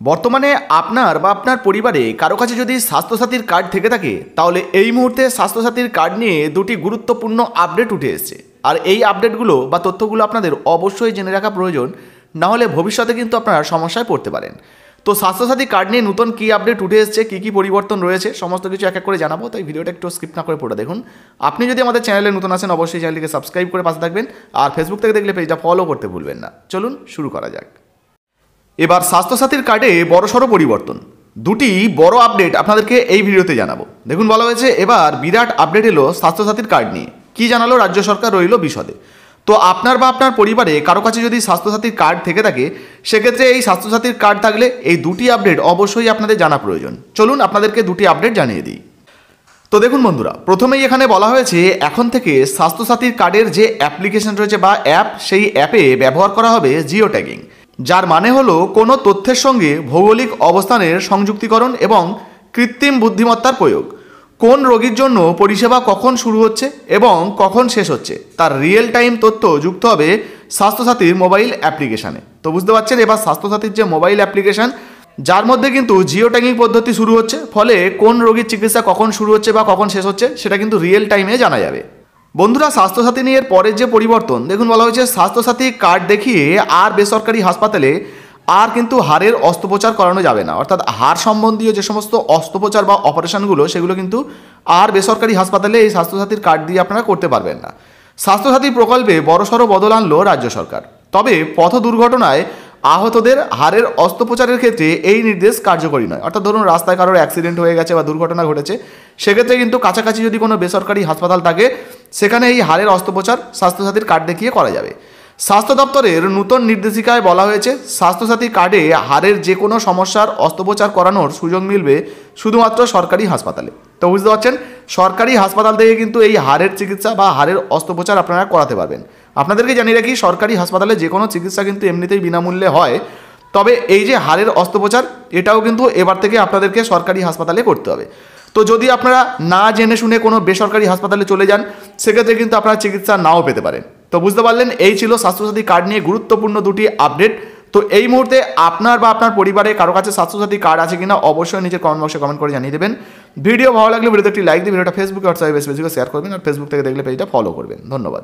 বর্তমানে আপনার বা আপনার পরিবারে কারো কাছে যদি স্বাস্থ্যসাথীর কার্ড থেকে থাকে তাহলে এই মুহূর্তে স্বাস্থ্যসাথীর কার্ড নিয়ে দুটি গুরুত্বপূর্ণ আপডেট উঠে এসেছে। আর এই আপডেটগুলো বা তথ্যগুলো আপনাদের অবশ্যই জেনে রাখা প্রয়োজন, না হলে ভবিষ্যতে কিন্তু আপনারা সমস্যায় পড়তে পারেন। তো স্বাস্থ্যসাথী কার্ড নিয়ে নতুন কী আপডেট উঠে এসেছে, কী কী পরিবর্তন রয়েছে, সমস্ত কিছু এক এক করে জানাবো। তাই ভিডিওটা একটু স্কিপ না করে পড়ে দেখুন। আপনি যদি আমাদের চ্যানেলে নতুন আসেন অবশ্যই চ্যানেলটিকে সাবস্ক্রাইব করে পাশে থাকবেন, আর ফেসবুক থেকে দেখলে পেজটা ফলো করতে ভুলবেন না। চলুন শুরু করা যাক। এবার স্বাস্থ্যসাথীর কার্ডে বড়সড় পরিবর্তন, দুটি বড় আপডেট আপনাদেরকে এই ভিডিওতে জানাবো। দেখুন, বলা হয়েছে এবার বিরাট আপডেট এলো স্বাস্থ্যসাথীর কার্ড নিয়ে। কি জানালো রাজ্য সরকার রইল বিশদে। তো আপনার বা আপনার পরিবারে কারো কাছে যদি স্বাস্থ্যসাথীর কার্ড থেকে থাকে, সেক্ষেত্রে এই স্বাস্থ্যসাথীর কার্ড থাকলে এই দুটি আপডেট অবশ্যই আপনাদের জানা প্রয়োজন। চলুন আপনাদেরকে দুটি আপডেট জানিয়ে দিই। তো দেখুন বন্ধুরা, প্রথমেই এখানে বলা হয়েছে এখন থেকে স্বাস্থ্যসাথীর কার্ডের যে অ্যাপ্লিকেশন রয়েছে বা অ্যাপ, সেই অ্যাপে ব্যবহার করা হবে জিও ট্যাগিং, যার মানে হলো কোনো তথ্যের সঙ্গে ভৌগোলিক অবস্থানের সংযুক্তিকরণ এবং কৃত্রিম বুদ্ধিমত্তার প্রয়োগ। কোন রোগীর জন্য পরিষেবা কখন শুরু হচ্ছে এবং কখন শেষ হচ্ছে তার রিয়েল টাইম তথ্য যুক্ত হবে স্বাস্থ্যসাথীর মোবাইল অ্যাপ্লিকেশানে। তো বুঝতে পারছেন, এবার স্বাস্থ্যসাথীর যে মোবাইল অ্যাপ্লিকেশান, যার মধ্যে কিন্তু জিও ট্যাগিং পদ্ধতি শুরু হচ্ছে, ফলে কোন রোগীর চিকিৎসা কখন শুরু হচ্ছে বা কখন শেষ হচ্ছে সেটা কিন্তু রিয়েল টাইমে জানা যাবে। বন্ধুরা, স্বাস্থ্যসাথী নিয়ে পরের যে পরিবর্তন দেখুন, বলা হয়েছে স্বাস্থ্যসাথী কার্ড দেখিয়ে আর বেসরকারি হাসপাতালে আর কিন্তু হাড়ের অস্ত্রোপচার করানো যাবে না। অর্থাৎ হাড় সম্বন্ধীয় যে সমস্ত অস্ত্রোপচার বা অপারেশনগুলো, সেগুলো কিন্তু আর বেসরকারি হাসপাতালে এই স্বাস্থ্যসাথীর কার্ড দিয়ে আপনারা করতে পারবেন না। স্বাস্থ্যসাথী প্রকল্পে বড়সড় বদল আনলো রাজ্য সরকার। তবে পথ দুর্ঘটনায় আহতদের হাড়ের অস্ত্রোপচারের ক্ষেত্রে এই নির্দেশ কার্যকরী নয়। অর্থাৎ ধরুন রাস্তায় কারোর অ্যাক্সিডেন্ট হয়ে গেছে বা দুর্ঘটনা ঘটেছে, সেক্ষেত্রে কিন্তু কাছাকাছি যদি কোনো বেসরকারি হাসপাতাল থাকে, সেখানে এই হাড়ের অস্ত্রোপচার স্বাস্থ্যসাথীর কার্ড দেখিয়ে করা যাবে। স্বাস্থ্য দপ্তরের নতুন নির্দেশিকায় বলা হয়েছে স্বাস্থ্যসাথী কার্ডে হাড়ের যে কোনো সমস্যার অস্ত্রোপচার করানোর সুযোগ মিলবে শুধুমাত্র সরকারি হাসপাতালে। তো বুঝতে পারছেন, সরকারি হাসপাতাল থেকে কিন্তু এই হাড়ের চিকিৎসা বা হাড়ের অস্ত্রোপচার আপনারা করাতে পারবেন। আপনাদেরকে জানিয়ে রাখি, সরকারি হাসপাতালে যে কোনো চিকিৎসা কিন্তু এমনিতেই বিনামূল্যে হয়। তবে এই যে হাড়ের অস্ত্রোপচার, এটাও কিন্তু এবার থেকে আপনাদেরকে সরকারি হাসপাতালে করতে হবে। তো যদি আপনারা না জেনে শুনে কোনো বেসরকারি হাসপাতালে চলে যান, সেক্ষেত্রে কিন্তু আপনারা চিকিৎসা নাও পেতে পারেন। তো বুঝতে পারলেন, এই ছিল স্বাস্থ্যসাথী কার্ড নিয়ে গুরুত্বপূর্ণ দুটি আপডেট। তো এই মুহূর্তে আপনার বা আপনার পরিবারে কারো কাছে স্বাস্থ্যসাথী কার্ড আছে কিনা অবশ্যই নিজের কমেন্ট বক্সে কমেন্ট করে জানিয়ে দেবেন। ভিডিও ভালো লাগলে ভিডিওতে একটি লাইক দিয়ে ভিডিওটা ফেসবুকে হোয়াটসঅ্যাপে বেশি বেশি করে শেয়ার করবেন, আর ফেসবুক থেকে দেখলে পেজটা ফলো করবেন। ধন্যবাদ।